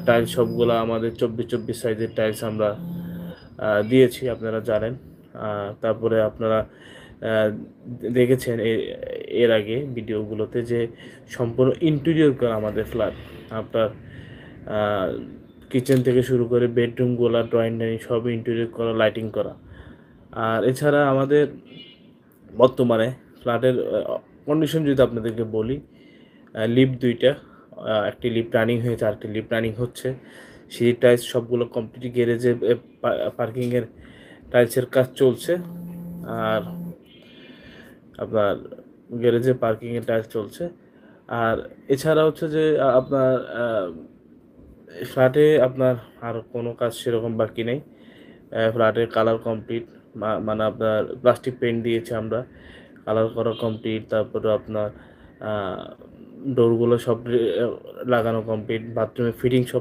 Tiles সবগুলো আমাদের 24x24 সাইজের টাইলস আমরা দিয়েছি, আপনারা জানেন। তারপরে আপনারা দেখেছেন এর আগে ভিডিওগুলোতে যে সম্পূর্ণ ইন্টেরিয়র করা আমাদের ফ্ল্যাট। আপনার কিচেন থেকে শুরু করে বেডরুমগুলো, ড্রয়িং ডাইনিং সব ইন্টেরিয়র করা, লাইটিং করা। আর এছাড়া আমাদের বর্তমানে ফ্ল্যাটের কন্ডিশন যদি আপনাদেরকে বলি, লিফট 2টা, একটি লিফট রানিং হয়েছে, আরেকটি লিফট রানিং হচ্ছে। সিঁড়ির টাইলস সবগুলো কমপ্লিট, গ্যারেজে পার্কিংয়ের টাইলসের কাজ চলছে। আর আপনার গ্যারেজে পার্কিংয়ের টাইলস চলছে। আর এছাড়া হচ্ছে যে আপনার ফ্ল্যাটে আপনার আর কোনো কাজ সেরকম বাকি নেই। ফ্ল্যাটের কালার কমপ্লিট, মানে আপনার প্লাস্টিক পেইন্ট দিয়েছি আমরা, কালার করা কমপ্লিট। তারপরে আপনার ডোরগুলো সব লাগানো কমপ্লিট, বাথরুমে ফিটিং সব